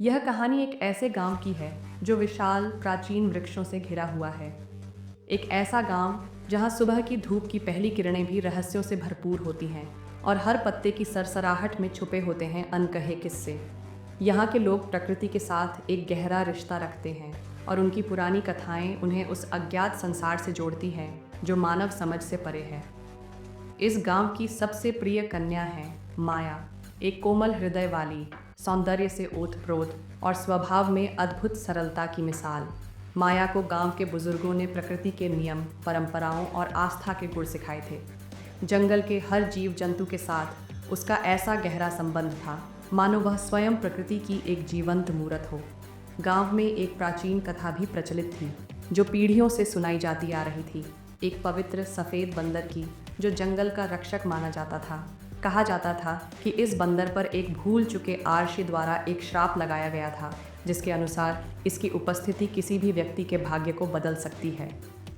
यह कहानी एक ऐसे गांव की है जो विशाल प्राचीन वृक्षों से घिरा हुआ है। एक ऐसा गांव जहां सुबह की धूप की पहली किरणें भी रहस्यों से भरपूर होती हैं और हर पत्ते की सरसराहट में छुपे होते हैं अनकहे किस्से। यहाँ के लोग प्रकृति के साथ एक गहरा रिश्ता रखते हैं और उनकी पुरानी कथाएं उन्हें उस अज्ञात संसार से जोड़ती हैं जो मानव समझ से परे है। इस गांव की सबसे प्रिय कन्या है माया, एक कोमल हृदय वाली, सौंदर्य से ओतप्रोत और स्वभाव में अद्भुत सरलता की मिसाल। माया को गांव के बुजुर्गों ने प्रकृति के नियम, परंपराओं और आस्था के गुण सिखाए थे। जंगल के हर जीव जंतु के साथ उसका ऐसा गहरा संबंध था मानो वह स्वयं प्रकृति की एक जीवंत मूर्त हो। गांव में एक प्राचीन कथा भी प्रचलित थी जो पीढ़ियों से सुनाई जाती आ रही थी, एक पवित्र सफ़ेद बंदर की जो जंगल का रक्षक माना जाता था। कहा जाता था कि इस बंदर पर एक भूल चुके आर्षि द्वारा एक श्राप लगाया गया था जिसके अनुसार इसकी उपस्थिति किसी भी व्यक्ति के भाग्य को बदल सकती है।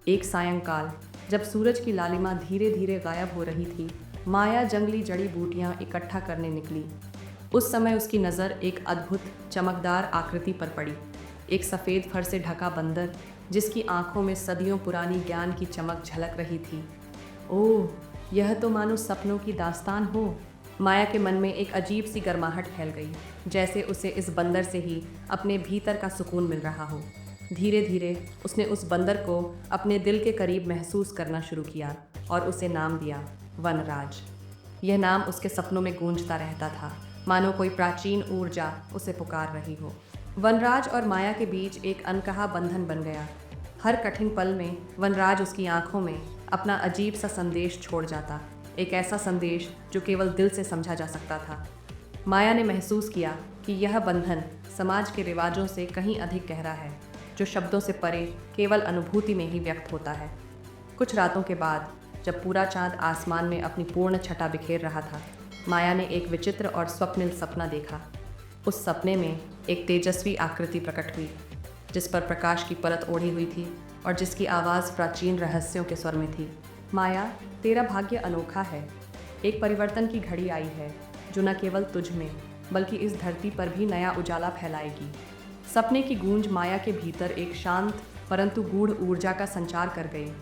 एक सायंकाल जब सूरज की लालिमा धीरे धीरे गायब हो रही थी, माया जंगली जड़ी बूटियाँ इकट्ठा करने निकली। उस समय उसकी नज़र एक अद्भुत चमकदार आकृति पर पड़ी, एक सफ़ेद फर से ढका बंदर जिसकी आंखों में सदियों पुरानी ज्ञान की चमक झलक रही थी। ओह, यह तो मानो सपनों की दास्तान हो। माया के मन में एक अजीब सी गर्माहट फैल गई, जैसे उसे इस बंदर से ही अपने भीतर का सुकून मिल रहा हो। धीरे धीरे उसने उस बंदर को अपने दिल के करीब महसूस करना शुरू किया और उसे नाम दिया वनराज। यह नाम उसके सपनों में गूंजता रहता था, मानो कोई प्राचीन ऊर्जा उसे पुकार रही हो। वनराज और माया के बीच एक अनकहा बंधन बन गया। हर कठिन पल में वनराज उसकी आंखों में अपना अजीब सा संदेश छोड़ जाता, एक ऐसा संदेश जो केवल दिल से समझा जा सकता था। माया ने महसूस किया कि यह बंधन समाज के रिवाजों से कहीं अधिक गहरा है, जो शब्दों से परे केवल अनुभूति में ही व्यक्त होता है। कुछ रातों के बाद जब पूरा चांद आसमान में अपनी पूर्ण छटा बिखेर रहा था, माया ने एक विचित्र और स्वप्निल सपना देखा। उस सपने में एक तेजस्वी आकृति प्रकट हुई जिस पर प्रकाश की परत ओढ़ी हुई थी और जिसकी आवाज़ प्राचीन रहस्यों के स्वर में थी। माया, तेरा भाग्य अनोखा है। एक परिवर्तन की घड़ी आई है जो न केवल तुझ में बल्कि इस धरती पर भी नया उजाला फैलाएगी। सपने की गूंज माया के भीतर एक शांत परंतु गूढ़ ऊर्जा का संचार कर गई,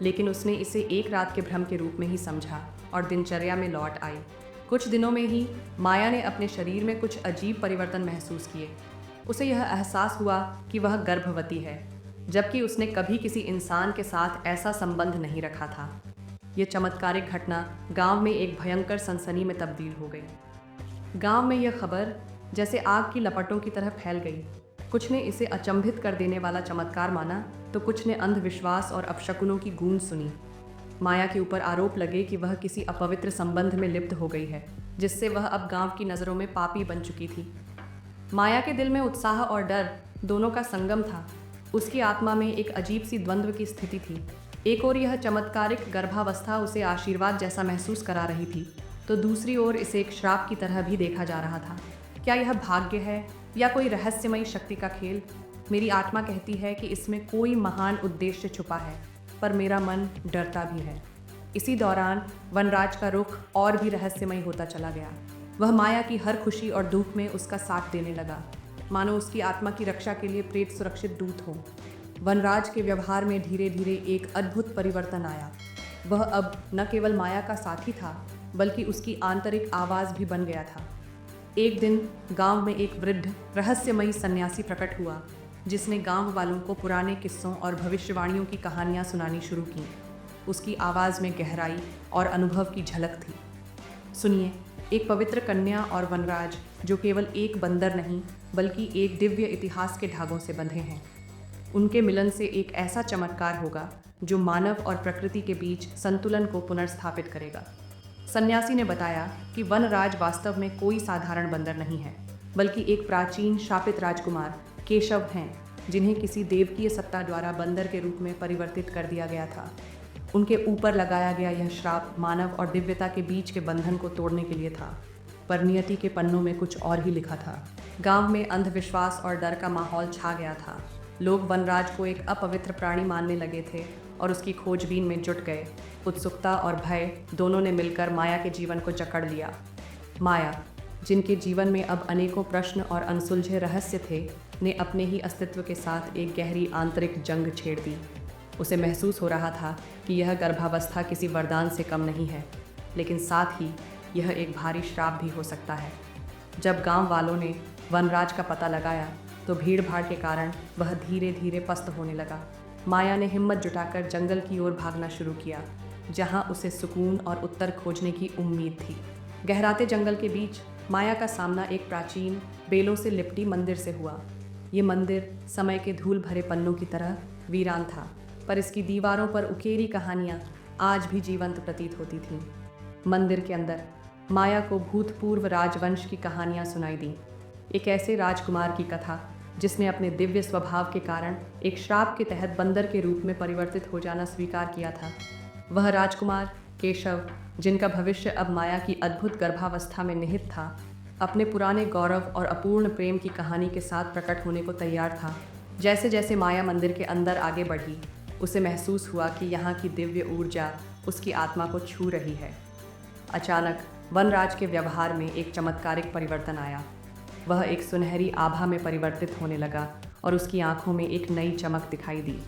लेकिन उसने इसे एक रात के भ्रम के रूप में ही समझा और दिनचर्या में लौट आई। कुछ दिनों में ही माया ने अपने शरीर में कुछ अजीब परिवर्तन महसूस किए। उसे यह एहसास हुआ कि वह गर्भवती है, जबकि उसने कभी किसी इंसान के साथ ऐसा संबंध नहीं रखा था। ये चमत्कारिक घटना गांव में एक भयंकर सनसनी में तब्दील हो गई। गांव में यह खबर जैसे आग की लपटों की तरह फैल गई। कुछ ने इसे अचंभित कर देने वाला चमत्कार माना तो कुछ ने अंधविश्वास और अपशकुनों की गूंज सुनी। माया के ऊपर आरोप लगे कि वह किसी अपवित्र संबंध में लिप्त हो गई है, जिससे वह अब गांव की नज़रों में पापी बन चुकी थी। माया के दिल में उत्साह और डर दोनों का संगम था। उसकी आत्मा में एक अजीब सी द्वंद्व की स्थिति थी। एक ओर यह चमत्कारिक गर्भावस्था उसे आशीर्वाद जैसा महसूस करा रही थी, तो दूसरी ओर इसे एक श्राप की तरह भी देखा जा रहा था। क्या यह भाग्य है या कोई रहस्यमयी शक्ति का खेल? मेरी आत्मा कहती है कि इसमें कोई महान उद्देश्य छुपा है, पर मेरा मन डरता भी है। इसी दौरान वनराज का रुख और भी रहस्यमय होता चला गया। वह माया की हर खुशी और दुख में उसका साथ देने लगा, मानो उसकी आत्मा की रक्षा के लिए प्रेत सुरक्षित दूत हो। वनराज के व्यवहार में धीरे धीरे एक अद्भुत परिवर्तन आया। वह अब न केवल माया का साथी था, बल्कि उसकी आंतरिक आवाज़ भी बन गया था। एक दिन गांव में एक वृद्ध रहस्यमयी सन्यासी प्रकट हुआ, जिसने गांव वालों को पुराने किस्सों और भविष्यवाणियों की कहानियां सुनानी शुरू की। उसकी आवाज़ में गहराई और अनुभव की झलक थी। सुनिए, एक पवित्र कन्या और वनराज जो केवल एक बंदर नहीं बल्कि एक दिव्य इतिहास के धागों से बंधे हैं। उनके मिलन से एक ऐसा चमत्कार होगा जो मानव और प्रकृति के बीच संतुलन को पुनर्स्थापित करेगा। सन्यासी ने बताया कि वनराज वास्तव में कोई साधारण बंदर नहीं है, बल्कि एक प्राचीन शापित राजकुमार केशव हैं, जिन्हें किसी देवकीय सत्ता द्वारा बंदर के रूप में परिवर्तित कर दिया गया था। उनके ऊपर लगाया गया यह श्राप मानव और दिव्यता के बीच के बंधन को तोड़ने के लिए था, पर नियति के पन्नों में कुछ और ही लिखा था। गांव में अंधविश्वास और डर का माहौल छा गया था। लोग वनराज को एक अपवित्र प्राणी मानने लगे थे और उसकी खोजबीन में जुट गए। उत्सुकता और भय दोनों ने मिलकर माया के जीवन को जकड़ लिया। माया, जिनके जीवन में अब अनेकों प्रश्न और अनसुलझे रहस्य थे, ने अपने ही अस्तित्व के साथ एक गहरी आंतरिक जंग छेड़ दी। उसे महसूस हो रहा था कि यह गर्भावस्था किसी वरदान से कम नहीं है, लेकिन साथ ही यह एक भारी श्राप भी हो सकता है। जब गांव वालों ने वनराज का पता लगाया तो भीड़ भाड़ के कारण वह धीरे धीरे पस्त होने लगा। माया ने हिम्मत जुटाकर जंगल की ओर भागना शुरू किया, जहां उसे सुकून और उत्तर खोजने की उम्मीद थी। गहराते जंगल के बीच माया का सामना एक प्राचीन बेलों से लिपटी मंदिर से हुआ। ये मंदिर समय के धूल भरे पन्नों की तरह वीरान था, पर इसकी दीवारों पर उकेरी कहानियाँ आज भी जीवंत प्रतीत होती थीं। मंदिर के अंदर माया को भूतपूर्व राजवंश की कहानियाँ सुनाई दी। एक ऐसे राजकुमार की कथा जिसने अपने दिव्य स्वभाव के कारण एक श्राप के तहत बंदर के रूप में परिवर्तित हो जाना स्वीकार किया था। वह राजकुमार केशव, जिनका भविष्य अब माया की अद्भुत गर्भावस्था में निहित था, अपने पुराने गौरव और अपूर्ण प्रेम की कहानी के साथ प्रकट होने को तैयार था। जैसे जैसे माया मंदिर के अंदर आगे बढ़ी, उसे महसूस हुआ कि यहाँ की दिव्य ऊर्जा उसकी आत्मा को छू रही है। अचानक वनराज के व्यवहार में एक चमत्कारिक परिवर्तन आया। वह एक सुनहरी आभा में परिवर्तित होने लगा और उसकी आंखों में एक नई चमक दिखाई दी।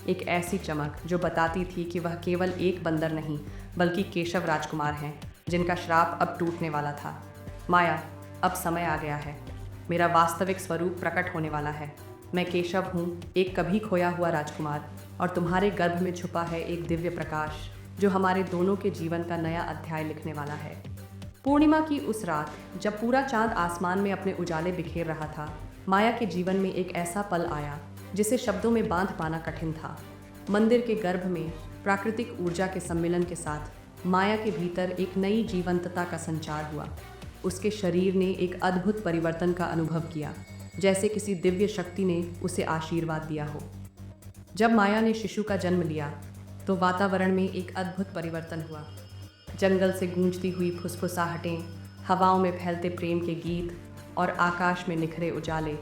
एक ऐसी चमक जो बताती थी कि वह केवल एक बंदर नहीं, बल्कि केशव राजकुमार हैं, जिनका श्राप अब टूटने वाला था। माया, अब समय आ गया है। मेरा वास्तविक स्वरूप प्रकट होने वाला है। मैं केशव हूँ, एक कभी खोया हुआ राजकुमार, और तुम्हारे गर्भ में छुपा है एक दिव्य प्रकाश जो हमारे दोनों के जीवन का नया अध्याय लिखने वाला है। पूर्णिमा की उस रात, जब पूरा चांद आसमान में अपने उजाले बिखेर रहा था, माया के जीवन में एक ऐसा पल आया जिसे शब्दों में बांध पाना कठिन था। मंदिर के गर्भ में प्राकृतिक ऊर्जा के सम्मिलन के साथ माया के भीतर एक नई जीवंतता का संचार हुआ। उसके शरीर ने एक अद्भुत परिवर्तन का अनुभव किया, जैसे किसी दिव्य शक्ति ने उसे आशीर्वाद दिया हो। जब माया ने शिशु का जन्म लिया तो वातावरण में एक अद्भुत परिवर्तन हुआ। जंगल से गूंजती हुई फुसफुसाहटें, हवाओं में फैलते प्रेम के गीत और आकाश में निखरे उजाले,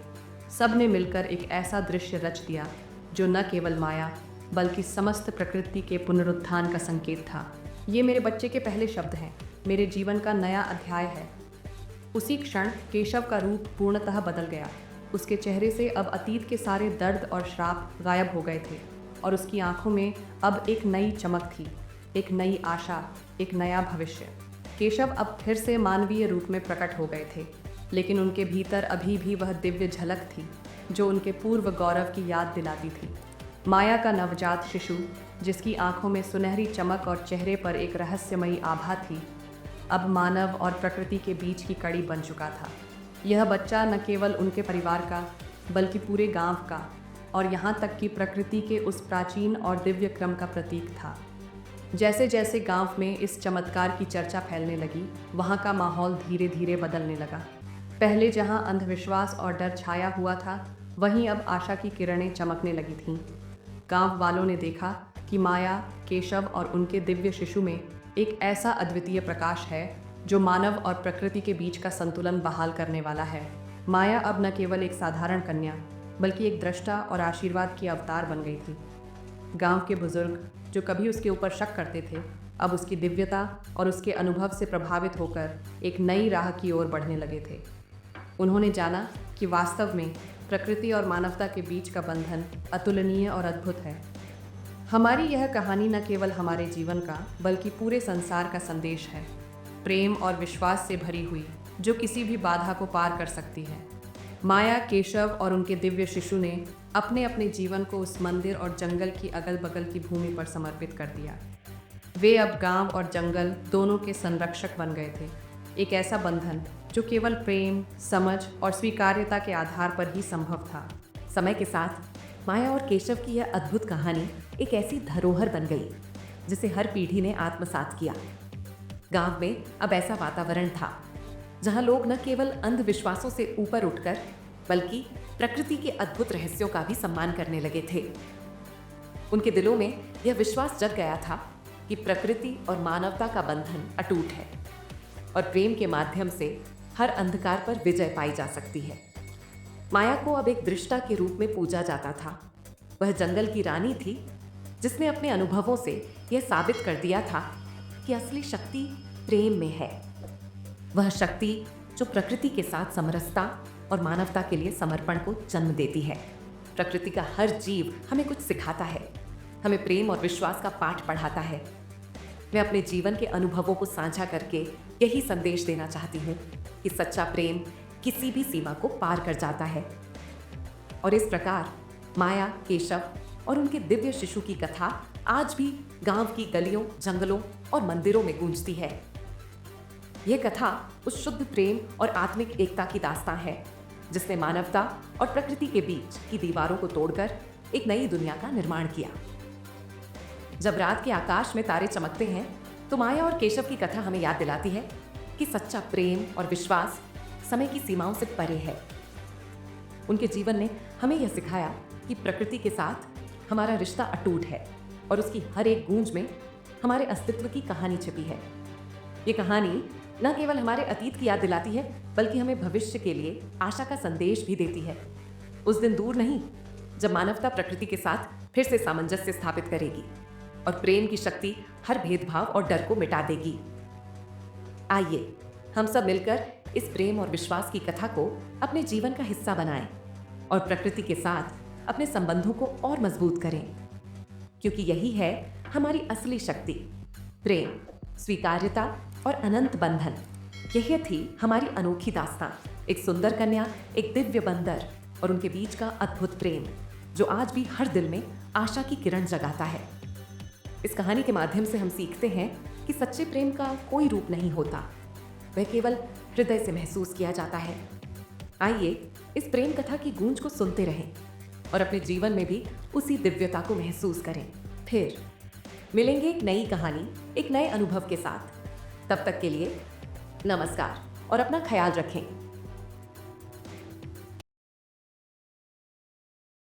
सब ने मिलकर एक ऐसा दृश्य रच दिया जो न केवल माया बल्कि समस्त प्रकृति के पुनरुत्थान का संकेत था। ये मेरे बच्चे के पहले शब्द हैं, मेरे जीवन का नया अध्याय है। उसी क्षण केशव का रूप पूर्णतः बदल गया। उसके चेहरे से अब अतीत के सारे दर्द और श्राप गायब हो गए थे और उसकी आंखों में अब एक नई चमक थी, एक नई आशा, एक नया भविष्य। केशव अब फिर से मानवीय रूप में प्रकट हो गए थे, लेकिन उनके भीतर अभी भी वह दिव्य झलक थी जो उनके पूर्व गौरव की याद दिलाती थी। माया का नवजात शिशु, जिसकी आंखों में सुनहरी चमक और चेहरे पर एक रहस्यमयी आभा थी, अब मानव और प्रकृति के बीच की कड़ी बन चुका था। यह बच्चा न केवल उनके परिवार का, बल्कि पूरे गांव का और यहाँ तक कि प्रकृति के उस प्राचीन और दिव्य क्रम का प्रतीक था। जैसे जैसे गांव में इस चमत्कार की चर्चा फैलने लगी, वहाँ का माहौल धीरे धीरे बदलने लगा। पहले जहाँ अंधविश्वास और डर छाया हुआ था, वहीं अब आशा की किरणें चमकने लगी थीं। गांव वालों ने देखा कि माया, केशव और उनके दिव्य शिशु में एक ऐसा अद्वितीय प्रकाश है जो मानव और प्रकृति के बीच का संतुलन बहाल करने वाला है। माया अब न केवल एक साधारण कन्या, बल्कि एक दृष्टा और आशीर्वाद की अवतार बन गई थी। गांव के बुजुर्ग, जो कभी उसके ऊपर शक करते थे, अब उसकी दिव्यता और उसके अनुभव से प्रभावित होकर एक नई राह की ओर बढ़ने लगे थे। उन्होंने जाना कि वास्तव में प्रकृति और मानवता के बीच का बंधन अतुलनीय और अद्भुत है। हमारी यह कहानी न केवल हमारे जीवन का, बल्कि पूरे संसार का संदेश है, प्रेम और विश्वास से भरी हुई, जो किसी भी बाधा को पार कर सकती है। माया, केशव और उनके दिव्य शिशु ने अपने अपने जीवन को उस मंदिर और जंगल की अगल बगल की भूमि पर समर्पित कर दिया। वे अब गांव और जंगल दोनों के संरक्षक बन गए थे। एक ऐसा बंधन जो केवल प्रेम, समझ और स्वीकार्यता के आधार पर ही संभव था। समय के साथ माया और केशव की यह अद्भुत कहानी एक ऐसी धरोहर बन गई जिसे हर पीढ़ी ने आत्मसात किया। गांव में अब ऐसा वातावरण था जहां लोग न केवल अंधविश्वासों से ऊपर उठकर, बल्कि प्रकृति के अद्भुत रहस्यों का भी सम्मान करने लगे थे। उनके दिलों में यह विश्वास जग गया था कि प्रकृति और मानवता का बंधन अटूट है और प्रेम के माध्यम से हर अंधकार पर विजय पाई जा सकती है। माया को अब एक दृष्टा के रूप में पूजा जाता था। वह जंगल की रानी थी जिसने अपने अनुभवों से यह साबित कर दिया था कि असली शक्ति प्रेम में है। वह शक्ति जो प्रकृति के साथ समरसता और मानवता के लिए समर्पण को जन्म देती है। प्रकृति का हर जीव हमें कुछ सिखाता है, हमें प्रेम और विश्वास का पाठ पढ़ाता है। मैं अपने जीवन के अनुभवों को साझा करके यही संदेश देना चाहती हूँ कि सच्चा प्रेम किसी भी सीमा को पार कर जाता है। और इस प्रकार माया, केशव और उनके दिव्य शिशु की कथा आज भी गांव की गलियों, जंगलों और मंदिरों में गूंजती है। यह कथा उस शुद्ध प्रेम और आत्मिक एकता की दास्तां है जिसने मानवता और प्रकृति के बीच की दीवारों को तोड़कर एक नई दुनिया का निर्माण किया। जब रात के आकाश में तारे चमकते हैं तो माया और केशव की कथा हमें याद दिलाती है कि सच्चा प्रेम और विश्वास समय की सीमाओं से परे है। उनके जीवन ने हमें यह सिखाया कि प्रकृति के साथ हमारा रिश्ता अटूट है और उसकी हर एक गूंज में हमारे अस्तित्व की कहानी छिपी है। ये कहानी न केवल हमारे अतीत की याद दिलाती है बल्कि हमें भविष्य के लिए आशा का संदेश भी देती है। उस दिन दूर नहीं जब मानवता प्रकृति के साथ फिर से सामंजस्य स्थापित करेगी और प्रेम की शक्ति हर भेदभाव और डर को मिटा देगी। आइए हम सब मिलकर इस प्रेम और विश्वास की कथा को अपने जीवन का हिस्सा बनाएं और प्रकृति के साथ अपने संबंधों को और मजबूत करें, क्योंकि यही है हमारी असली शक्ति, प्रेम, स्वीकार्यता और अनंत बंधन। यह थी हमारी अनोखी दास्तां, एक सुंदर कन्या, एक दिव्य बंदर और उनके बीच का अद्भुत प्रेम जो आज भी हर दिल में आशा की किरण जगाता है। इस कहानी के माध्यम से हम सीखते हैं कि सच्चे प्रेम का कोई रूप नहीं होता, वह केवल हृदय से महसूस किया जाता है। आइए इस प्रेम कथा की गूंज को सुनते रहें और अपने जीवन में भी उसी दिव्यता को महसूस करें। फिर मिलेंगे एक नई कहानी, एक नए अनुभव के साथ। तब तक के लिए नमस्कार और अपना ख्याल रखें।